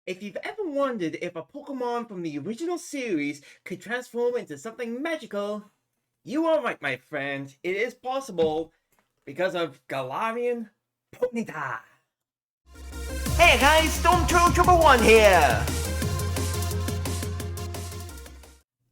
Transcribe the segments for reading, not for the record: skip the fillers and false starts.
If you've ever wondered if a Pokemon from the original series could transform into something magical, you are right, my friend. It is possible because of Galarian Ponyta. Hey guys, Stormtrooper1 here!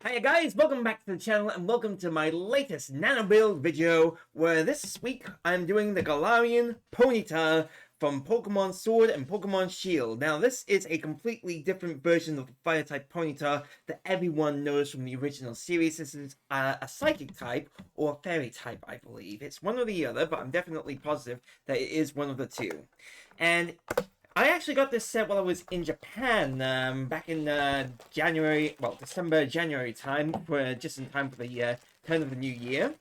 Hiya guys, welcome back to the channel and welcome to my latest Nano build video where this week I'm doing the Galarian Ponyta from Pokemon Sword and Pokemon Shield. Now this is a completely different version of the Fire-Type Ponyta that everyone knows from the original series. This is a Psychic-Type or a Fairy-Type, I believe. It's one or the other, but I'm definitely positive that it is one of the two. And I actually got this set while I was in Japan back in December, January time, just in time for the turn of the new year.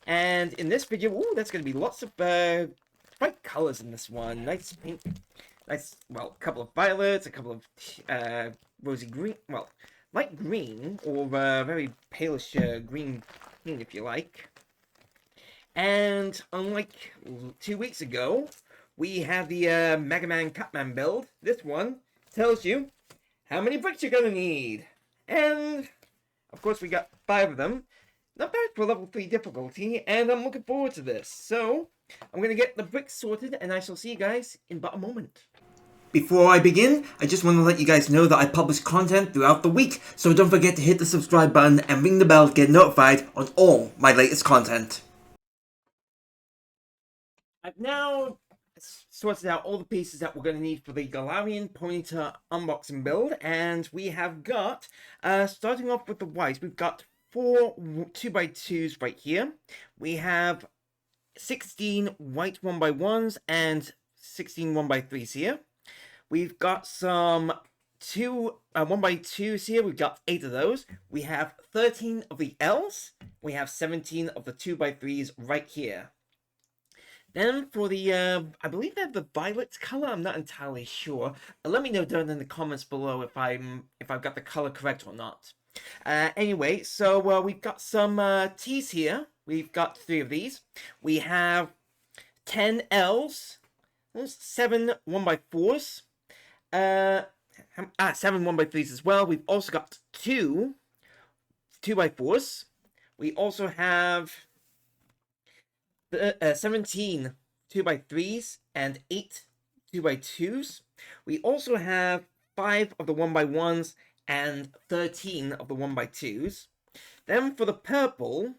And in this video, ooh, there's going to be lots of bright colors in this one. Nice pink, nice, well, a couple of violets, a couple of rosy green, well, light green, or very palish green, if you like. And unlike 2 weeks ago, we have the Mega Man Cutman build. This one tells you how many bricks you're gonna need. And, of course, we got 5 of them. Not bad for level 3 difficulty, and I'm looking forward to this. So, I'm gonna get the bricks sorted, and I shall see you guys in about a moment. Before I begin, I just want to let you guys know that I publish content throughout the week, so don't forget to hit the subscribe button and ring the bell to get notified on all my latest content. I've now sorted out all the pieces that we're going to need for the Galarian Ponyta unboxing build, and we have got, starting off with the whites, we've got 4 2x2s right here. We have 16 white 1x1s and 16 1x3s here. We've got some 1x2s here. We've got 8 of those. We have 13 of the Ls. We have 17 of the 2x3s right here. Then for the, I believe they have the violet color. I'm not entirely sure. Let me know down in the comments below if I've got the color correct or not. Anyway, so we've got some T's here. We've got 3 of these. We have 10 L's, 7 1x4s, 7 1x3s as well. We've also got 2 2x4s. We also have 17 2x3s and 8 2x2s. We also have 5 of the 1x1s and 13 of the 1x2s. Then for the purple,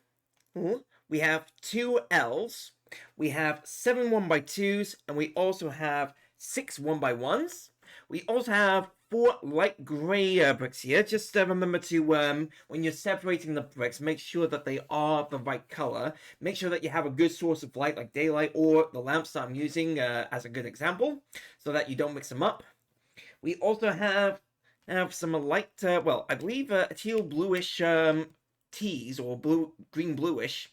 we have 2 Ls. We have 7 1x2s, and we also have 6 1x1s. We also have 4 light grey bricks here. Just remember to, when you're separating the bricks, make sure that they are the right color. Make sure that you have a good source of light, like daylight, or the lamps that I'm using as a good example, so that you don't mix them up. We also have some light, well, I believe teal bluish teas, or green bluish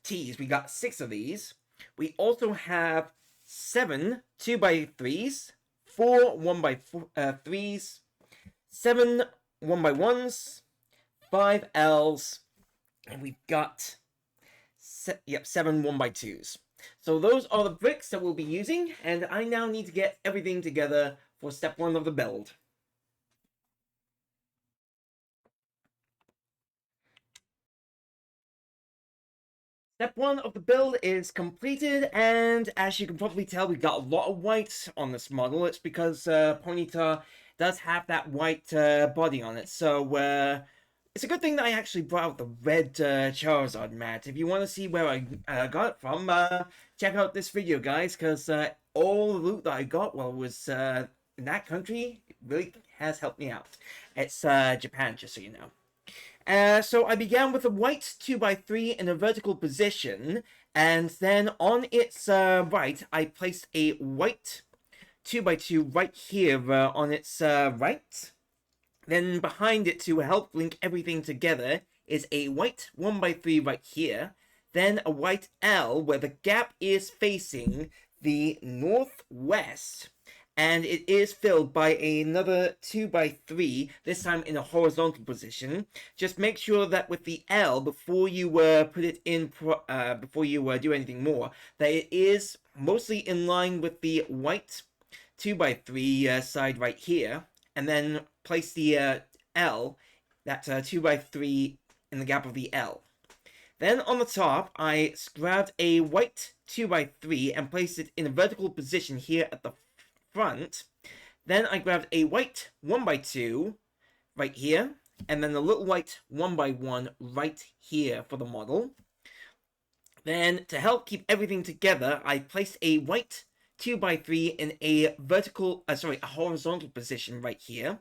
teas. We got 6 of these. We also have 7 2x3s, 4 1x3s, 7 1x1s, 5 Ls, and we've got 7 1x2s. So those are the bricks that we'll be using, and I now need to get everything together for step 1 of the build. Step 1 of the build is completed, and as you can probably tell, we've got a lot of white on this model. It's because Ponyta does have that white body on it, so it's a good thing that I actually brought out the red Charizard mat. If you want to see where I got it from, check out this video, guys, because all the loot that I got while I was in that country really has helped me out. It's Japan, just so you know. So I began with a white 2x3 in a vertical position, and then on its right, I placed a white 2x2 right here on its right. Then behind it, to help link everything together, is a white 1x3 right here. Then a white L where the gap is facing the northwest. And it is filled by another 2x3, this time in a horizontal position. Just make sure that with the L, before you put it in, before you do anything more, that it is mostly in line with the white 2x3 side right here. and then place the L, that 2x3 in the gap of the L. Then on the top, I grabbed a white 2x3 and placed it in a vertical position here at the front. Then I grabbed a white 1x2 right here, and then a little white 1x1 right here for the model. Then, to help keep everything together, I placed a white 2x3 in a horizontal position right here.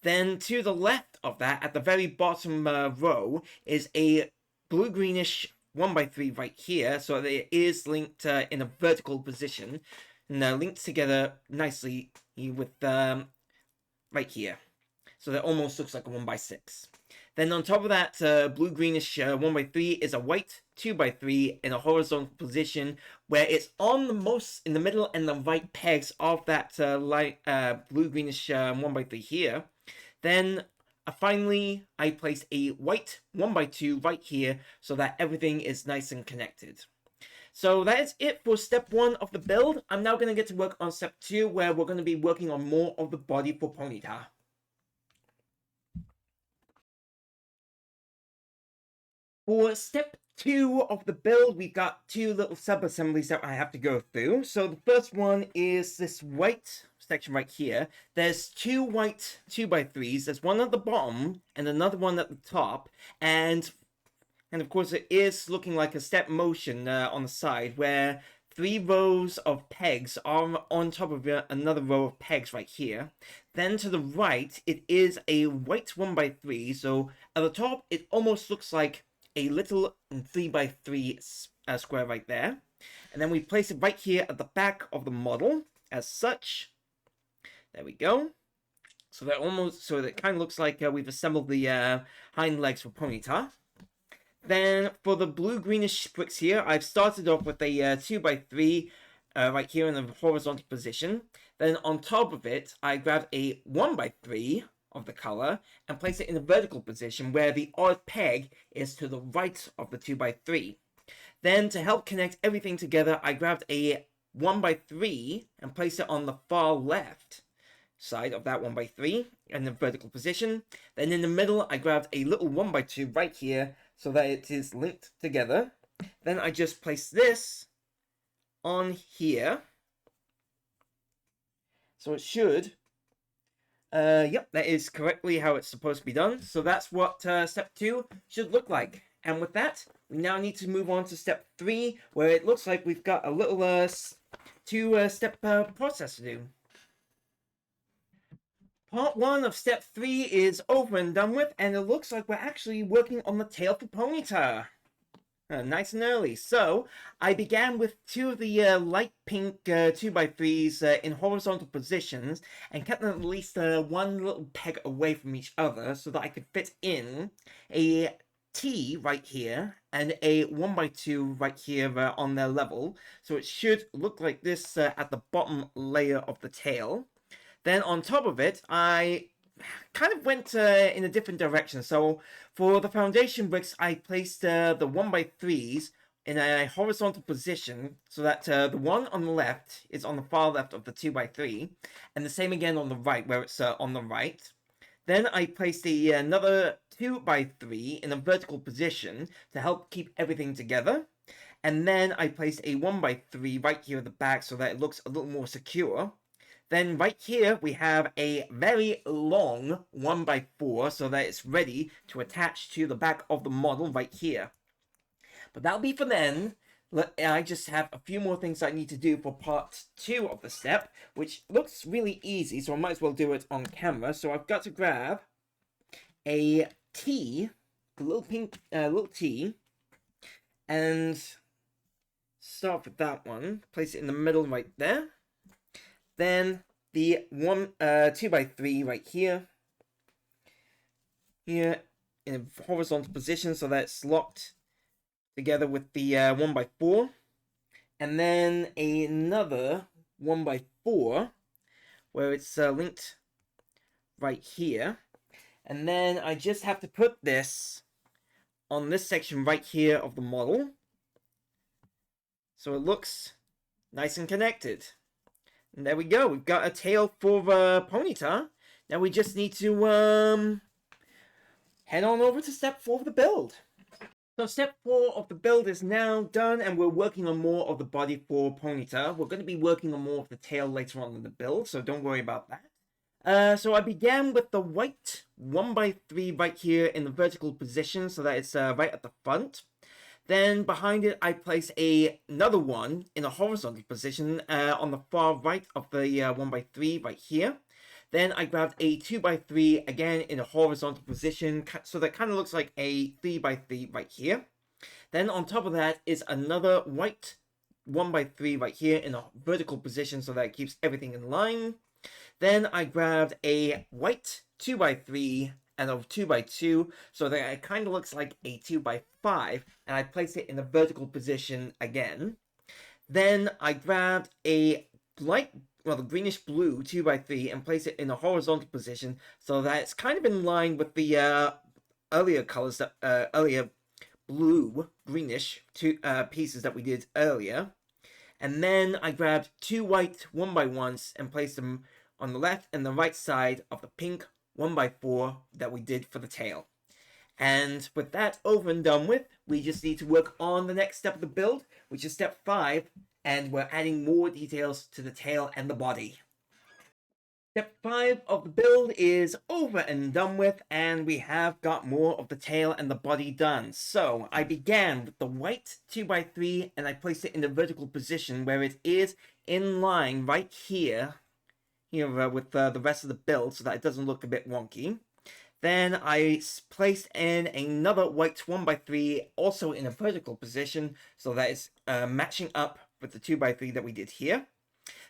Then to the left of that, at the very bottom row, is a blue-greenish 1x3 right here, so that it is linked in a vertical position, and linked together nicely with right here. So that almost looks like a 1x6. Then on top of that blue-greenish 1x3 is a white 2x3 in a horizontal position where it's on in the middle and the right pegs of that light blue-greenish 1x3 here. Then finally, I placed a white 1x2 right here so that everything is nice and connected. So that is it for step 1 of the build. I'm now going to get to work on step 2, where we're going to be working on more of the body for Ponyta. For step 2 of the build, we've got 2 little sub-assemblies that I have to go through. So the first one is this white section right here. There's 2 white 2x3s. There's one at the bottom and another one at the top. And of course it is looking like a step motion on the side, where 3 rows of pegs are on top of another row of pegs right here. Then to the right, it is a white 1x3. So at the top, it almost looks like a little 3x3 square right there. And then we place it right here at the back of the model as such. There we go. So that kind of looks like we've assembled the hind legs for Ponyta. Then for the blue-greenish bricks here, I've started off with a 2x3 right here in the horizontal position. Then on top of it, I grabbed a 1x3 of the color and place it in a vertical position where the odd peg is to the right of the 2x3. Then to help connect everything together, I grabbed a 1x3 and placed it on the far left side of that 1x3 in the vertical position. Then in the middle, I grabbed a little 1x2 right here so that it is linked together. Then I just place this on here. So it should yep, that is correctly how it's supposed to be done. So that's what step 2 should look like. And with that, we now need to move on to step 3, where it looks like we've got a little 2-step process to do. Part 1 of step 3 is over and done with, and it looks like we're actually working on the tail for Ponyta. Nice and early. So, I began with 2 of the light pink 2x3s in horizontal positions and kept them at least one little peg away from each other so that I could fit in a T right here and a 1x2 right here on their level. So it should look like this at the bottom layer of the tail. Then on top of it, I kind of went in a different direction. So for the foundation bricks, I placed the 1x3s in a horizontal position so that the one on the left is on the far left of the 2x3, and the same again on the right, where it's on the right. Then I placed another 2x3 in a vertical position to help keep everything together. And then I placed a 1x3 right here at the back so that it looks a little more secure. Then right here, we have a very long 1x4 so that it's ready to attach to the back of the model right here. But that'll be for then. I just have a few more things I need to do for part 2 of the step, which looks really easy, so I might as well do it on camera. So I've got to grab a T, a little pink little T, and start with that one. Place it in the middle right there. Then the 2x3 right here in a horizontal position so that it's locked together with the 1x4, and then another 1x4 where it's linked right here, and then I just have to put this on this section right here of the model so it looks nice and connected. And there we go, we've got a tail for Ponyta. Now we just need to head on over to step 4 of the build. So step 4 of the build is now done, and we're working on more of the body for Ponyta. We're going to be working on more of the tail later on in the build, so don't worry about that. So I began with the white 1x3 right here in the vertical position, so that it's right at the front. Then behind it, I place another one in a horizontal position on the far right of the 1x3 right here. Then I grabbed a 2x3 again in a horizontal position, so that kind of looks like a 3x3 right here. Then on top of that is another white 1x3 right here in a vertical position, so that it keeps everything in line. Then I grabbed a white 2x3 and a 2x2, so that it kind of looks like a 2x5, and I placed it in a vertical position again. Then I grabbed a the greenish blue 2x3 and place it in a horizontal position, so that it's kind of in line with the earlier colors, that earlier blue greenish pieces that we did earlier. And then I grabbed 2 white 1x1s and placed them on the left and the right side of the pink 1x4 that we did for the tail. And with that over and done with, we just need to work on the next step of the build, which is step 5, and we're adding more details to the tail and the body. Step 5 of the build is over and done with, and we have got more of the tail and the body done. So I began with the white 2x3 and I placed it in the vertical position where it is in line right here with the rest of the build, so that it doesn't look a bit wonky. Then I placed in another white 1x3 also in a vertical position, so that it's matching up with the 2x3 that we did here.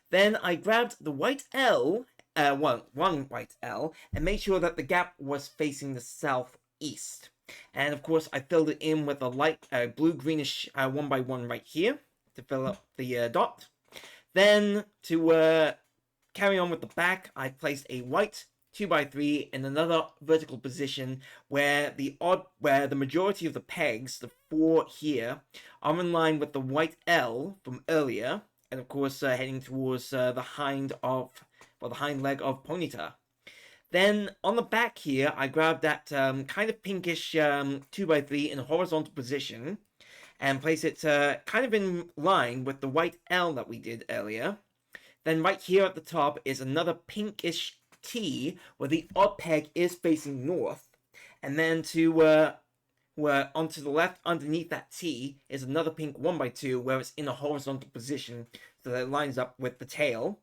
Then I grabbed the white L, one white L, and made sure that the gap was facing the southeast. And of course I filled it in with a light blue-greenish 1x1 right here to fill up the dot. Then to carry on with the back, I placed a white 2x3 in another vertical position where the majority of the pegs, the 4 here, are in line with the white L from earlier, and of course heading towards the hind leg of Ponyta. Then on the back here, I grabbed that kind of pinkish 2x3 in a horizontal position and place it kind of in line with the white L that we did earlier. Then right here at the top is another pinkish T where the odd peg is facing north, and then to onto the left underneath that T is another pink 1x2 where it's in a horizontal position, so that it lines up with the tail.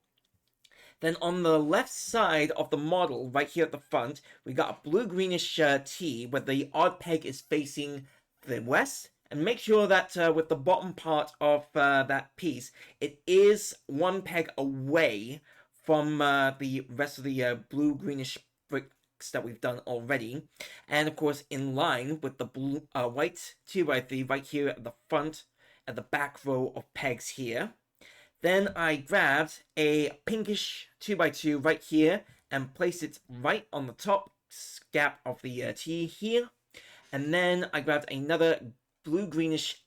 Then on the left side of the model, right here at the front, we got a blue-greenish T where the odd peg is facing the west. And make sure that with the bottom part of that piece, it is 1 peg away from the rest of the blue-greenish bricks that we've done already. And of course, in line with the white 2x3 right here at the front, at the back row of pegs here. Then I grabbed a pinkish 2x2 right here and placed it right on the top gap of the T here. And then I grabbed another blue-greenish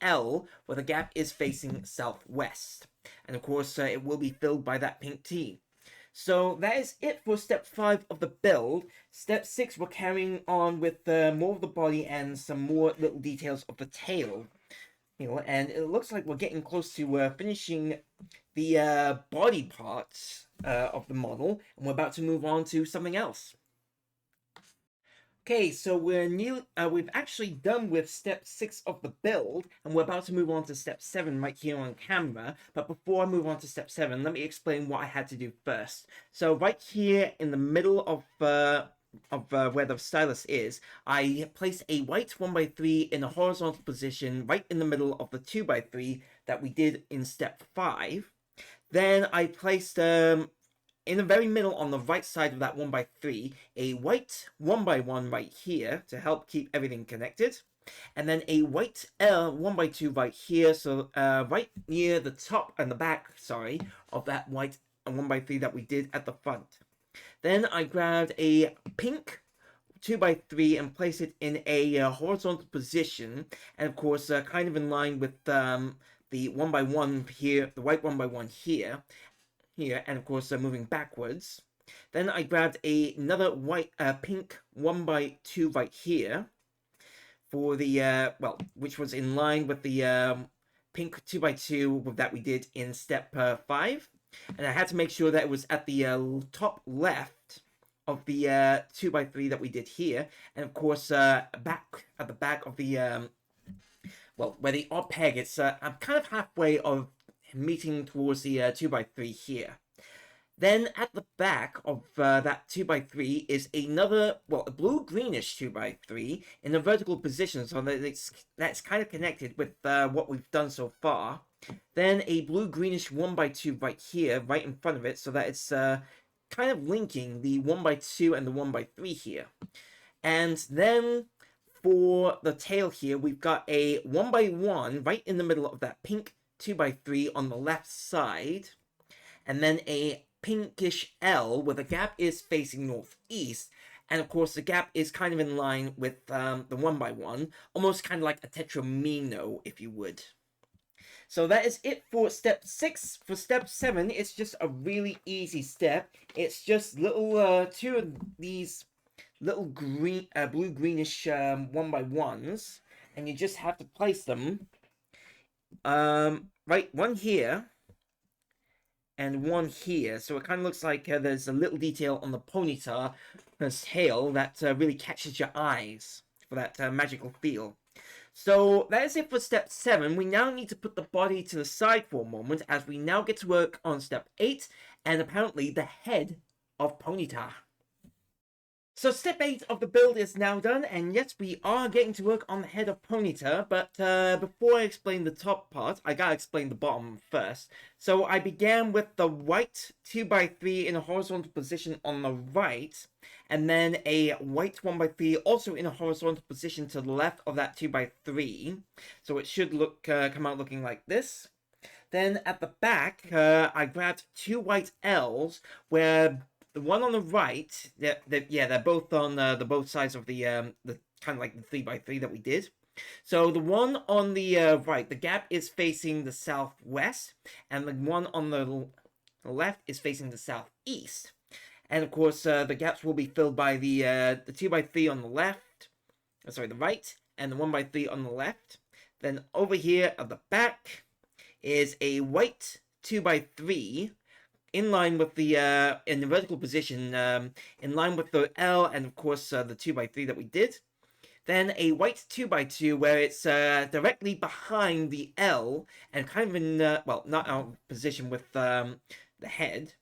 L where the gap is facing southwest. And of course, it will be filled by that pink T. So that is it for step 5 of the build. Step 6, we're carrying on with more of the body and some more little details of the tail. And it looks like we're getting close to finishing the body parts of the model, and we're about to move on to something else. Okay, so we've actually done with step 6 of the build, and we're about to move on to step 7 right here on camera. But before I move on to step 7, let me explain what I had to do first. So right here in the middle of where the stylus is, I placed a white 1x3 in a horizontal position right in the middle of the 2x3 that we did in step 5. Then I placed in the very middle on the right side of that 1x3, a white 1x1 right here to help keep everything connected. And then a white 1x2 right here, so right near the top and the back, of that white 1x3 that we did at the front. Then I grabbed a pink 2x3 and placed it in a horizontal position, and of course kind of in line with the 1x1 here, the white 1x1 here, and of course moving backwards. Then I grabbed another pink 1x2 right here for the, well, which was in line with the pink 2x2 that we did in step 5. And I had to make sure that it was at the top left of the 2x3 that we did here. And of course, back at the back of the, well, where the odd peg, it's, I'm kind of halfway of meeting towards the 2x3 here. Then at the back of that 2x3 is another, well, a blue-greenish 2x3 in a vertical position, so that that's kind of connected with what we've done so far. Then a blue-greenish 1x2 right here, right in front of it, so that it's kind of linking the 1x2 and the 1x3 here. And then for the tail here, we've got a 1x1 right in the middle of that pink 2x3 on the left side, and then a pinkish L where the gap is facing northeast, and of course the gap is kind of in line with the 1x1, almost kind of like a tetramino, if you would. So that is it for step 6. For step 7, it's just a really easy step. It's just little two of these little green blue-greenish 1x1s, and you just have to place them right, one here and one here, so it kind of looks like there's a little detail on the Ponyta's tail that really catches your eyes for that magical feel. So that is it for step 7. We now need to put the body to the side for a moment, as we now get to work on step 8, and apparently the head of Ponyta. So step 8 of the build is now done, and yes, we are getting to work on the head of Ponyta, but before I explain the top part, I gotta explain the bottom first. So I began with the white 2x3 in a horizontal position on the right, and then a white 1x3 also in a horizontal position to the left of that 2x3. So it should look come out looking like this. Then at the back, I grabbed 2 white L's, where the one on the right, they're both on the both sides of the kind of like the 3x3 that we did. So the one on the right, the gap is facing the southwest, and the one on the left is facing the southeast. And of course, the gaps will be filled by the 2x3 on the left, sorry, the right, and the 1x3 on the left. Then over here at the back is a white 2x3 in line with the, in the vertical position, in line with the L and of course the 2x3 that we did. Then a white 2x2 where it's directly behind the L and kind of in, well, not out of position with the head.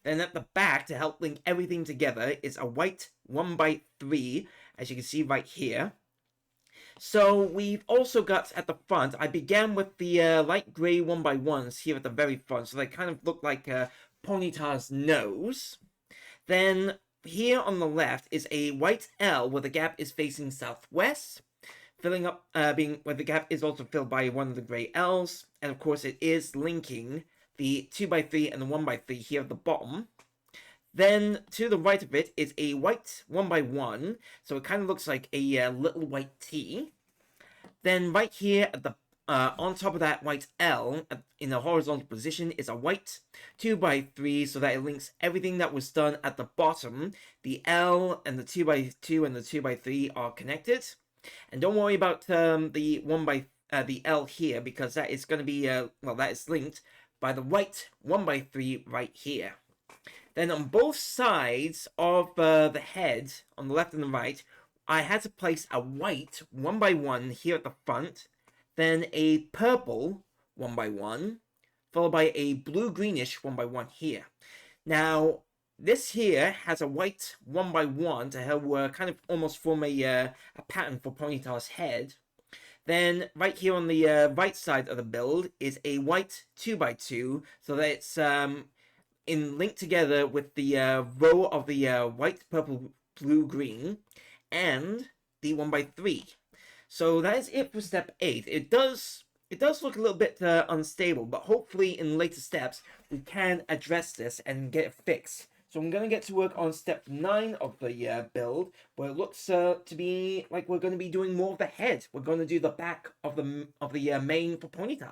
Then at the back, to help link everything together, is a white 1x3, as you can see right here. So we've also got at the front, I began with the light grey 1x1s here at the very front, so they kind of look like Ponyta's nose. Then here on the left is a white L where the gap is facing southwest, filling up, being where the gap is also filled by one of the grey L's, and of course it is linking the 2x3 and the 1x3 here at the bottom. Then to the right of it is a white 1x1, so it kind of looks like a little white T. Then right here at the on top of that white L in a horizontal position is a white 2x3, so that it links everything that was done at the bottom. The L and the 2x2 and the 2x3 are connected. And don't worry about the L here, because that is going to be well, that is linked by the white 1x3 right here. Then on both sides of the head, on the left and the right, I had to place a white 1x1 here at the front, then a purple 1x1, followed by a blue-greenish 1x1 here. Now, this here has a white 1x1 to help kind of almost form a pattern for Ponyta's head. Then right here on the right side of the build is a white 2x2, so that it's in linked together with the row of the white, purple, blue, green, and the 1x3. So that is it for step 8. It does look a little bit unstable, but hopefully in later steps we can address this and get it fixed. So I'm going to get to work on step 9 of the build, where it looks to be like we're going to be doing more of the head. We're going to do the back of the mane for Ponyta.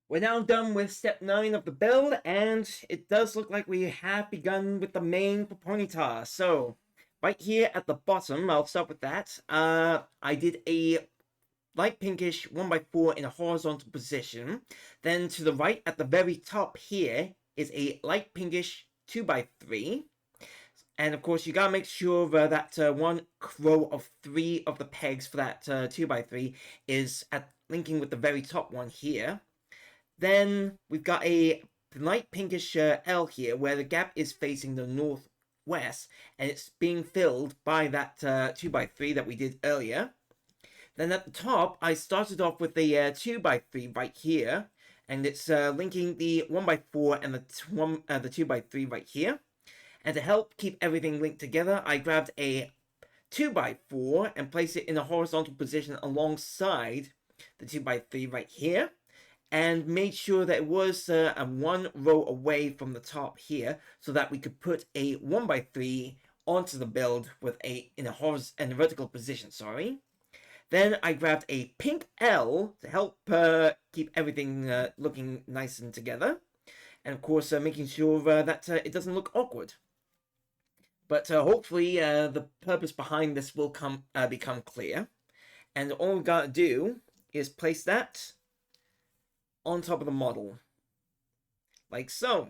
We're now done with step 9 of the build, and it does look like we have begun with the main for Ponyta. So, right here at the bottom, I'll start with that. I did a light pinkish 1x4 in a horizontal position. Then to the right at the very top here is a light pinkish 2x3. And of course, you gotta make sure that one row of 3 of the pegs for that 2x3 is linking with the very top one here. Then we've got a light pinkish L here where the gap is facing the northwest and it's being filled by that 2x3 that we did earlier. Then at the top, I started off with the 2x3 right here, and it's linking the 1x4 and the 2x3 right here. And to help keep everything linked together, I grabbed a 2x4 and placed it in a horizontal position alongside the 2x3 right here, and made sure that it was one row away from the top here, so that we could put a 1x3 onto the build with in a vertical position. Then I grabbed a pink L to help keep everything looking nice and together, and of course making sure that it doesn't look awkward. But hopefully the purpose behind this will become clear, and all we gotta do is place that on top of the model, like so.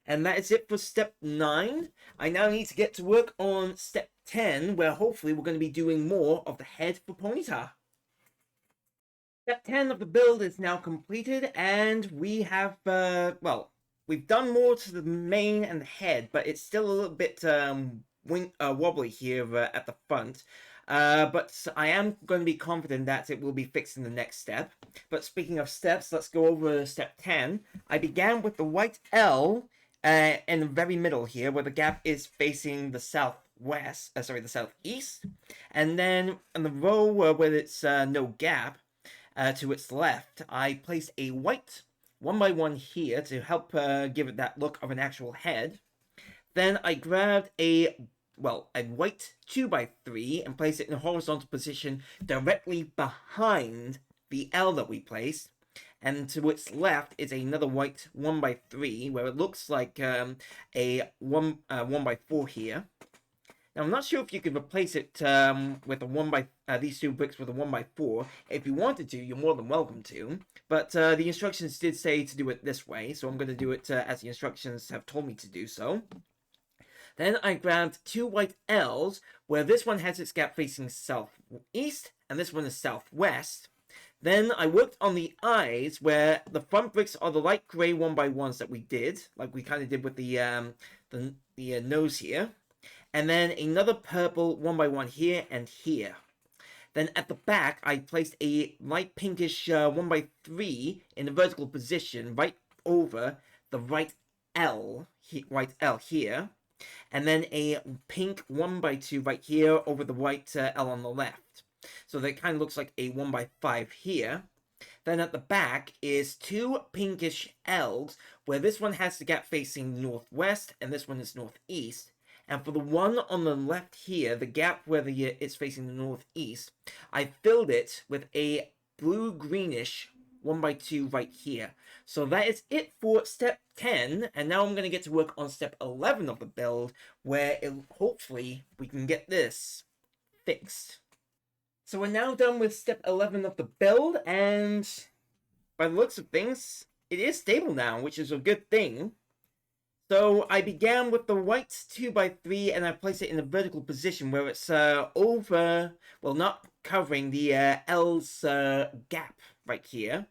And that is it for step 9. I now need to get to work on step 10, where hopefully we're going to be doing more of the head for Ponyta. Step 10 of the build is now completed, and we have, well, we've done more to the mane and the head, but it's still a little bit wobbly here at the front. But I am going to be confident that it will be fixed in the next step. But speaking of steps, let's go over step 10. I began with the white L in the very middle here, where the gap is facing the the southeast. And then in the row where it's no gap, to its left, I placed a white 1x1 here to help give it that look of an actual head. Then I grabbed a white 2x3 and placed it in a horizontal position directly behind the L that we placed. And to its left is another white 1x3 where it looks like a 1x4 here. Now I'm not sure if you could replace it with these two bricks with a 1x4. If you wanted to, you're more than welcome to. But the instructions did say to do it this way, so I'm going to do it as the instructions have told me to do so. Then I grabbed 2 white L's, where this one has its gap facing southeast, and this one is southwest. Then I worked on the eyes, where the front bricks are the light grey 1x1s that we did, like we kind of did with the nose here. And then another purple 1x1 here and here. Then at the back, I placed a light pinkish 1x3 in a vertical position right over the white L here. And then a pink 1x2 right here over the white L on the left. So that kind of looks like a 1x5 here. Then at the back is 2 pinkish L's, where this one has the gap facing northwest and this one is northeast. And for the one on the left here, the gap where it's facing the northeast, I filled it with a blue-greenish 1x2 right here. So that is it for step 10, and now I'm going to get to work on step 11 of the build, where hopefully we can get this fixed. So we're now done with step 11 of the build, and by the looks of things, it is stable now, which is a good thing. So I began with the white 2x3 and I placed it in a vertical position where it's not covering the L's gap right here.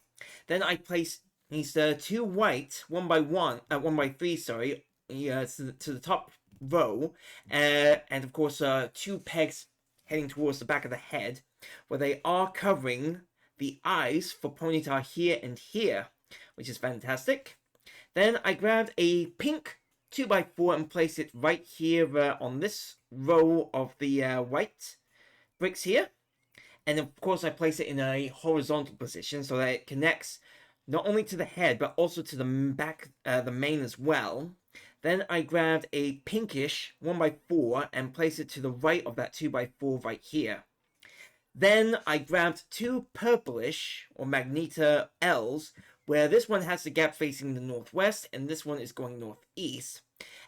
Then I placed these 2 white 1x3 to the top row, and of course 2 pegs heading towards the back of the head, where they are covering the eyes for Ponyta here and here, which is fantastic. Then I grabbed a pink 2x4 and placed it right here on this row of the white bricks here. And of course I place it in a horizontal position so that it connects not only to the head but also to the back, the mane as well. Then I grabbed a pinkish 1x4 and placed it to the right of that 2x4 right here. Then I grabbed two purplish or Magneto L's, where this one has the gap facing the northwest and this one is going northeast.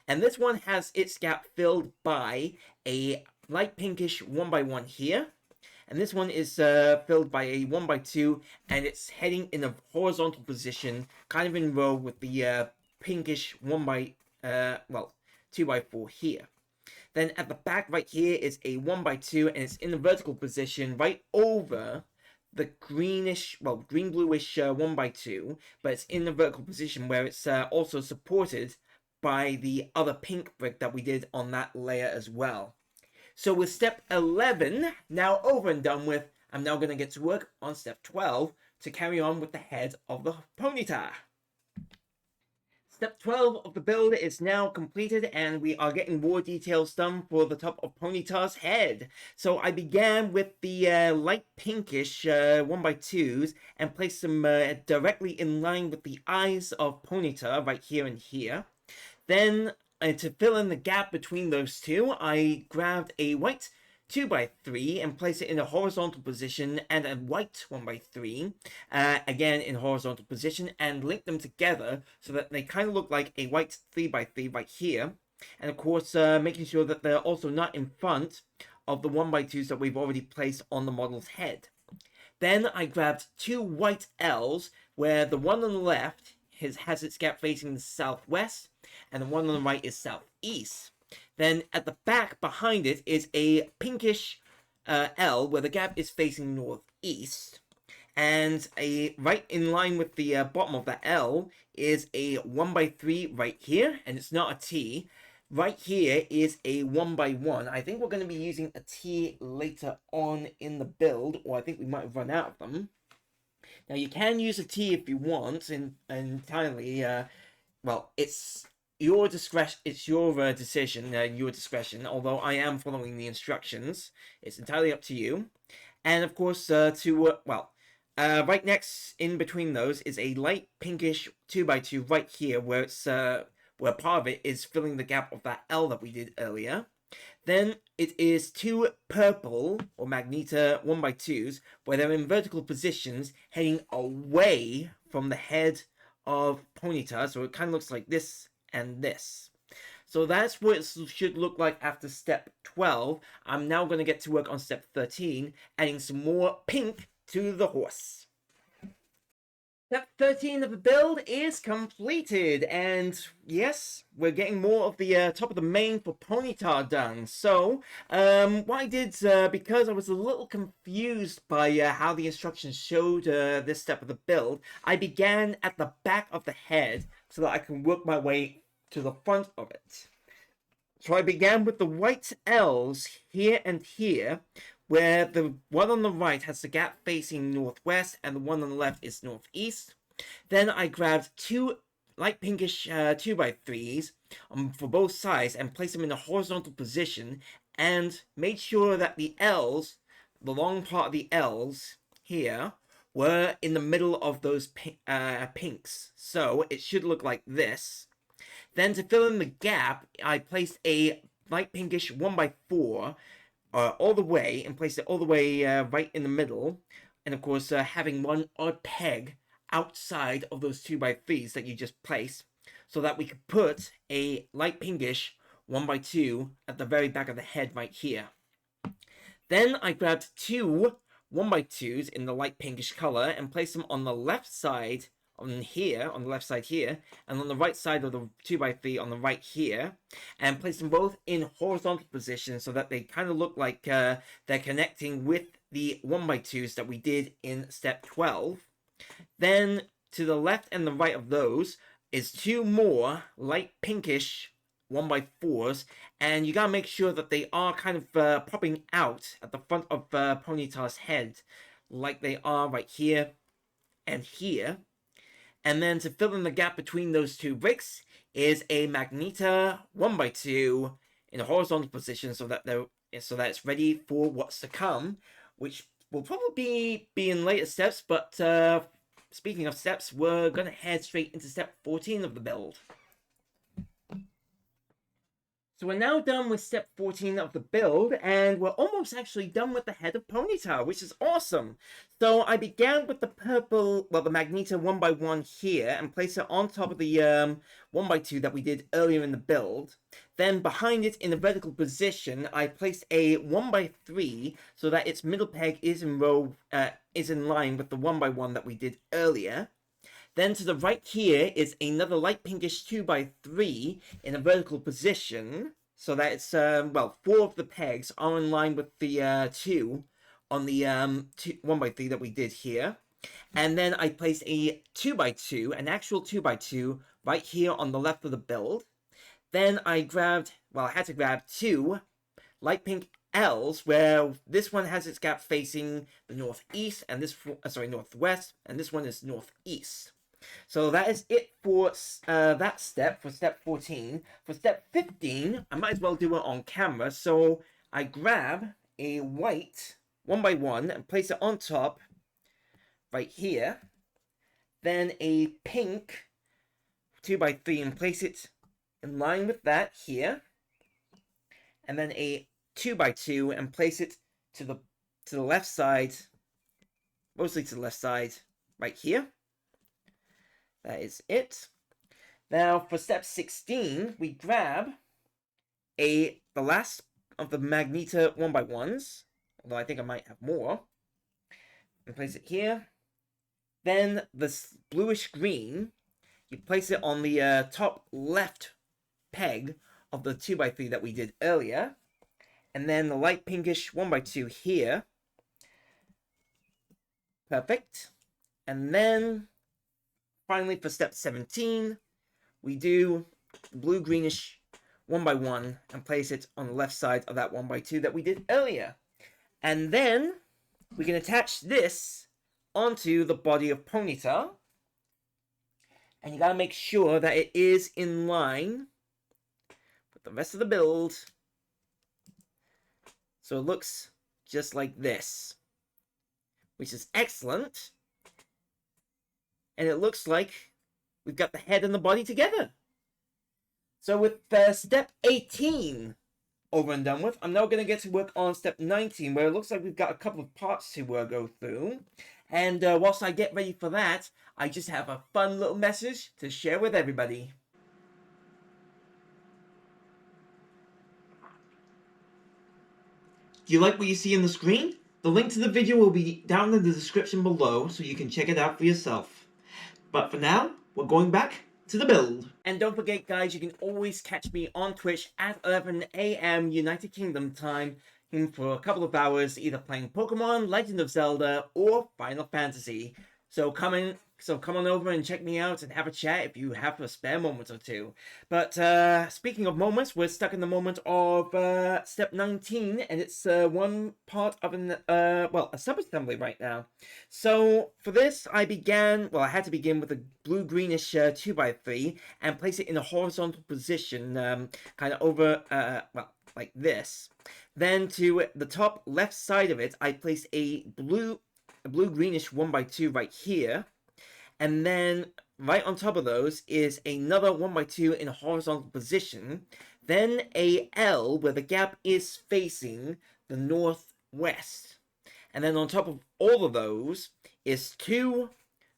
And this one has its gap filled by a light pinkish 1x1 here. And this one is filled by a 1x2, and it's heading in a horizontal position, kind of in row with the pinkish 2x4 here. Then at the back right here is a 1x2, and it's in a vertical position right over the greenish, well, green-bluish 1x2, but it's in a vertical position where it's also supported by the other pink brick that we did on that layer as well. So with step 11 now over and done with, I'm now going to get to work on step 12 to carry on with the head of the Ponyta. Step 12 of the build is now completed, and we are getting more details done for the top of Ponyta's head. So I began with the light pinkish 1x2s and placed them directly in line with the eyes of Ponyta right here and here. Then to fill in the gap between those two, I grabbed a white 2x3 and placed it in a horizontal position, and a white 1x3 again in horizontal position, and linked them together so that they kind of look like a white 3x3 right here. And of course making sure that they're also not in front of the 1x2s that we've already placed on the model's head. Then I grabbed two white L's, where the one on the left has its gap facing the southwest, and the one on the right is southeast. Then at the back behind it is a pinkish L, where the gap is facing northeast. And right in line with the bottom of the L is a 1x3 right here, and it's not a T. Right here is a 1x1. I think we're going to be using a T later on in the build, or I think we might have run out of them. Now you can use a T if you want, entirely. Well, it's your discretion. It's your decision, your discretion. Although I am following the instructions, it's entirely up to you. And of course, right next in between those is a light pinkish 2x2 right here, where it's where part of it is filling the gap of that L that we did earlier. Then it is two purple or Magneto 1x2s, where they're in vertical positions heading away from the head of Ponyta, so it kind of looks like this and this. So that's what it should look like after step 12. I'm now going to get to work on step 13, adding some more pink to the horse. Step 13 of the build is completed, and yes, we're getting more of the top of the mane for Ponyta done. So, what I did, because I was a little confused by how the instructions showed this step of the build, I began at the back of the head so that I can work my way to the front of it. So I began with the white L's here and here, where the one on the right has the gap facing northwest and the one on the left is northeast. Then I grabbed two light pinkish 2x3s for both sides and placed them in a horizontal position, and made sure that the L's, the long part of the L's here, were in the middle of those pinks. So it should look like this. Then to fill in the gap, I placed a light pinkish 1x4 all the way, and placed it all the way right in the middle, and of course having one odd peg outside of those 2x3s that you just placed, so that we could put a light pinkish 1x2 at the very back of the head right here. Then I grabbed two 1x2s in the light pinkish color and placed them on the left side on the left side here, and on the right side of the 2x3 on the right here, and place them both in horizontal position so that they kind of look like they're connecting with the 1x2s that we did in step 12. Then to the left and the right of those is two more light pinkish 1x4s, and you gotta make sure that they are kind of popping out at the front of Ponyta's head, like they are right here and here. And then to fill in the gap between those two bricks is a Magneto 1x2 in a horizontal position so that it's ready for what's to come, which will probably be in later steps. But speaking of steps, we're gonna head straight into step 14 of the build. So we're now done with step 14 of the build, and we're almost actually done with the head of Ponyta, which is awesome. So I began with the purple, well, the Magneto 1x1 here, and placed it on top of the 1x2 that we did earlier in the build. Then behind it, in a vertical position, I placed a 1x3 so that its middle peg is in line with the 1x1 that we did earlier. Then to the right here is another light pinkish 2x3 in a vertical position, so that it's, well, 4 of the pegs are in line with the 2 on the 1x3 that we did here. And then I placed a 2x2, an actual 2x2, right here on the left of the build. Then I grabbed, well, I had to grab 2 light pink L's, where this one has its gap facing the northeast, and this, northwest, and this one is northeast. So that is it for that step, for step 14. For step 15, I might as well do it on camera. So I grab a white 1x1 and place it on top right here. Then a pink 2x3 and place it in line with that here. And then a 2x2 and place it to the left side, mostly to the left side, right here. That is it. Now for step 16, we grab the last of the Magneto 1x1s, although I think I might have more, and place it here. Then this bluish green, you place it on the top left peg of the 2x3 that we did earlier. And then the light pinkish 1x2 here. Perfect. And then finally, for step 17, we do blue-greenish 1x1 and place it on the left side of that 1x2 that we did earlier. And then we can attach this onto the body of Ponyta. And you gotta make sure that it is in line with the rest of the build. So it looks just like this, which is excellent. And it looks like we've got the head and the body together. So with step 18 over and done with, I'm now going to get to work on step 19, where it looks like we've got a couple of parts to go through. And whilst I get ready for that, I just have a fun little message to share with everybody. Do you like what you see on the screen? The link to the video will be down in the description below, so you can check it out for yourself. But for now, we're going back to the build. And don't forget, guys, you can always catch me on Twitch at 11 AM United Kingdom time for a couple of hours, either playing Pokemon, Legend of Zelda, or Final Fantasy. So come on over and check me out and have a chat if you have a spare moment or two. But speaking of moments, we're stuck in the moment of step 19, and it's one part of a sub-assembly right now. So for this, I had to begin with a blue-greenish 2x3 and place it in a horizontal position, kind of over, like this. Then to the top left side of it, I placed a blue-greenish 1x2 right here. And then right on top of those is another 1x2 in a horizontal position. Then a L where the gap is facing the northwest. And then on top of all of those is 2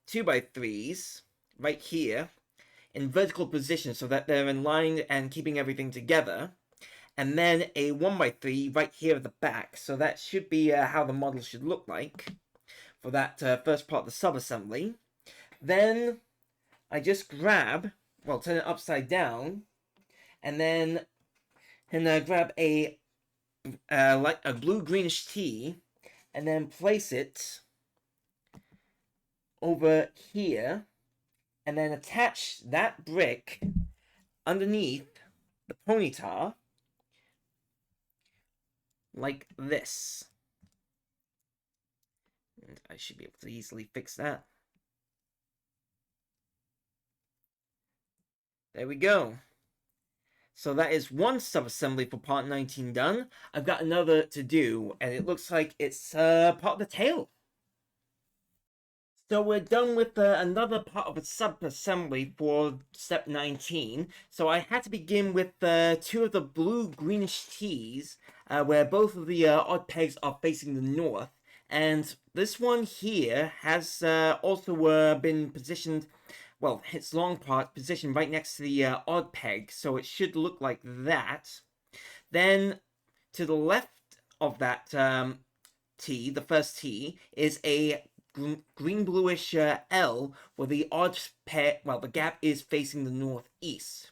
2x3s right here in vertical position so that they're in line and keeping everything together. And then a 1x3 right here at the back. So that should be how the model should look like for that first part of the sub-assembly. Then I just turn it upside down, and then grab a blue-greenish T, and then place it over here, and then attach that brick underneath the Ponyta like this. And I should be able to easily fix that. There we go. So that is one sub-assembly for part 19 done. I've got another to do, and it looks like it's part of the tail. So we're done with another part of a sub-assembly for step 19. So I had to begin with two of the blue-greenish tees, where both of the odd pegs are facing the north. And this one here has also been positioned, well, its long part positioned right next to the odd peg, so it should look like that. Then to the left of that T, the first T, is a green bluish L where the odd pair, well, the gap is facing the northeast.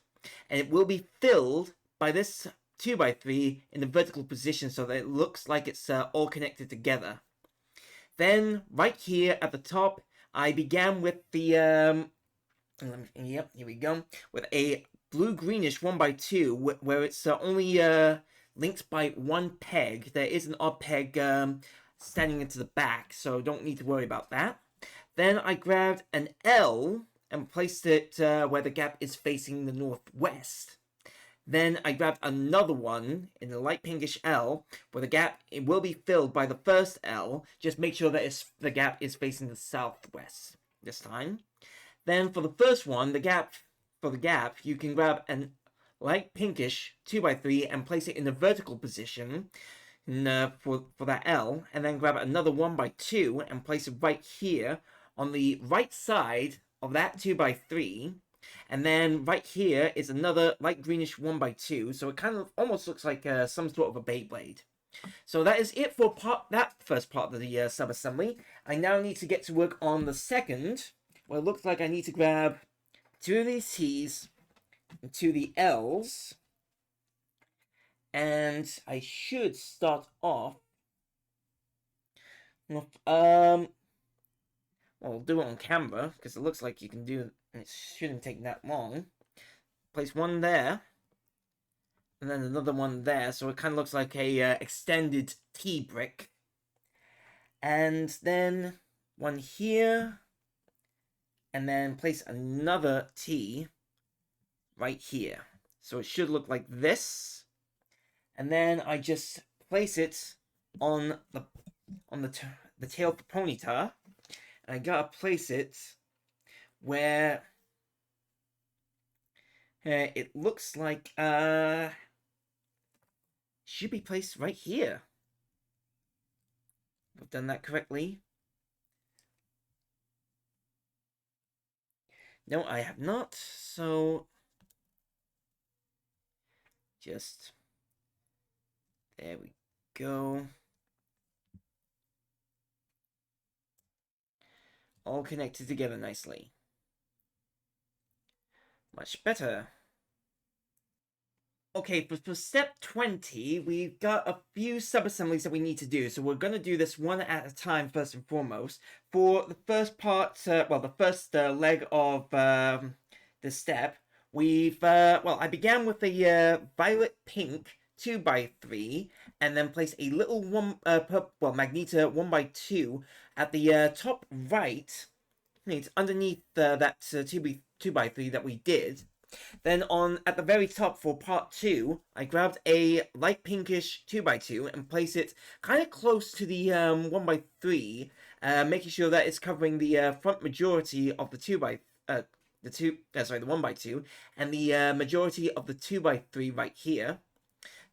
And it will be filled by this 2x3 in the vertical position so that it looks like it's all connected together. Then, right here at the top, I began with the, yep, here we go, with a blue-greenish 1x2 where it's only linked by one peg. There is an odd peg standing into the back, so don't need to worry about that. Then I grabbed an L and placed it where the gap is facing the northwest. Then I grabbed another one in the light pinkish L where the gap it will be filled by the first L. Just make sure that the gap is facing the southwest this time. Then for the first one, for the gap, you can grab an light pinkish 2x3 and place it in the vertical position for that L, and then grab another 1x2 and place it right here on the right side of that 2x3. And then right here is another light greenish 1x2, so it kind of almost looks like some sort of a Beyblade. So that is it for that first part of the sub-assembly. I now need to get to work on the second. Well, it looks like I need to grab two of these T's and two of the L's. And I should start off with, well, I'll do it on camera, because it looks like you can do it, and it shouldn't take that long. Place one there, and then another one there, so it kind of looks like a extended T brick. And then one here, and then place another T right here. So it should look like this. And then I just place it on the tail of the Ponyta. And I gotta place it where it looks like should be placed right here. I've done that correctly. No, I have not. So just there we go. All connected together nicely. Much better. Okay, for step 20, we've got a few sub-assemblies that we need to do. So we're going to do this one at a time first and foremost. For the first part, well, the first leg of the step, I began with a violet pink 2x3 and then place a little Magneto 1x2 at the top right. It's underneath that 2x3 that we did. Then at the very top for part 2, I grabbed a light pinkish 2x2 and placed it kind of close to the 1x3, making sure that it's covering the front majority of the 1x2, and the majority of the 2x3 right here.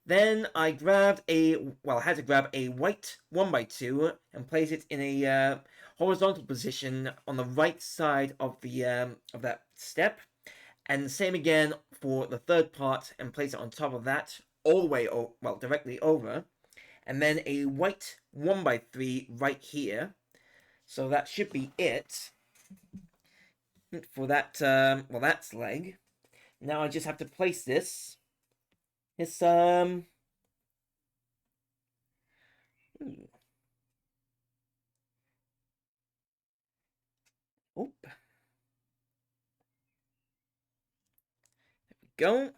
Then I grabbed had to grab a white 1x2 and place it in a horizontal position on the right side of that step. And the same again for the third part and place it on top of that, all the way, directly over. And then a white 1x3 right here. So that should be it for that, that's leg. Now I just have to place this. It's, Oop. Go.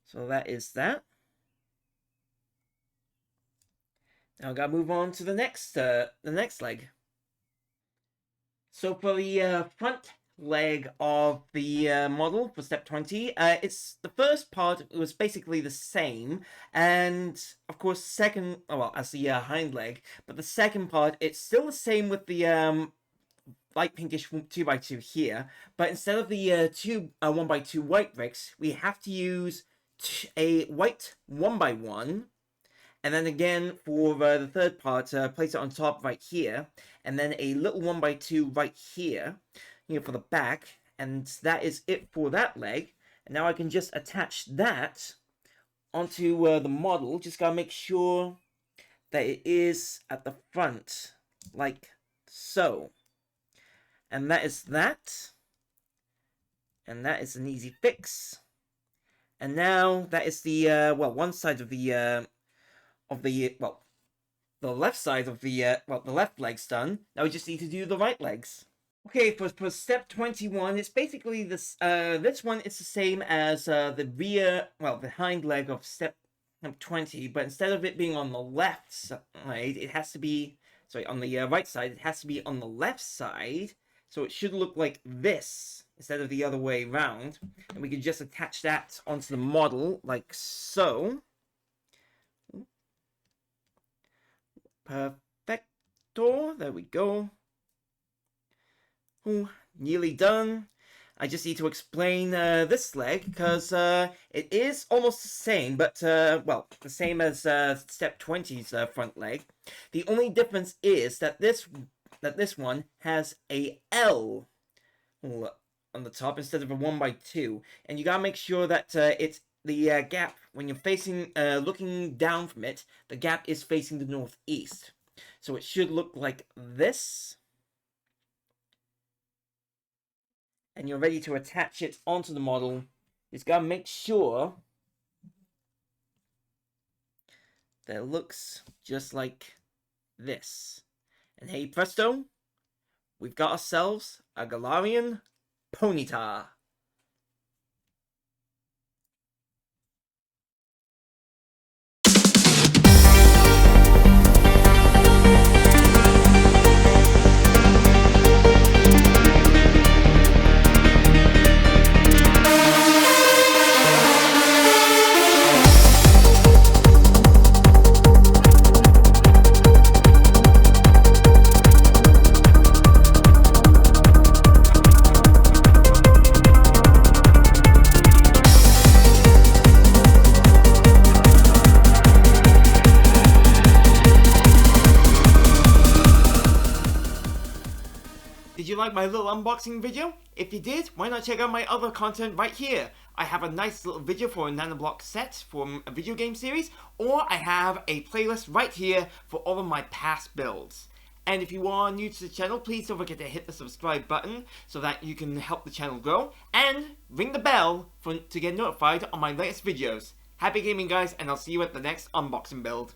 So that is that. Now I gotta move on to the next leg. So for the front leg of the model for step 20, it's the first part was basically the same, and of course as the hind leg, but the second part it's still the same with the light pinkish 2x2 here, but instead of the two 1x2 white bricks, we have to use a white 1x1, and then again for the third part, place it on top right here, and then a little 1x2 right here, for the back, and that is it for that leg. And now I can just attach that onto the model. Just gotta make sure that it is at the front, like so. And that is that. And that is an easy fix. And now that is the one side of the the left side of the the left leg's done. Now we just need to do the right legs. Okay, for step 21, it's basically this this one is the same as the rear, the hind leg of step 20, but instead of it being on the left side, it has to be, sorry, on the right side, it has to be on the left side, so it should look like this, instead of the other way around, and we can just attach that onto the model, like so. Perfecto, there we go. Ooh, nearly done. I just need to explain this leg, because it is almost the same, but, the same as step 20's front leg. The only difference is that this one has a L on the top instead of a 1x2, and you gotta make sure that it's the gap, when you're facing, looking down from it, the gap is facing the northeast. So it should look like this. And you're ready to attach it onto the model. Just gotta make sure that it looks just like this. And hey presto, we've got ourselves a Galarian Ponyta. Did you like my little unboxing video? If you did, why not check out my other content right here? I have a nice little video for a Nanoblock set from a video game series, or I have a playlist right here for all of my past builds. And if you are new to the channel, please don't forget to hit the subscribe button so that you can help the channel grow, and ring the bell to get notified on my latest videos. Happy gaming guys, and I'll see you at the next unboxing build.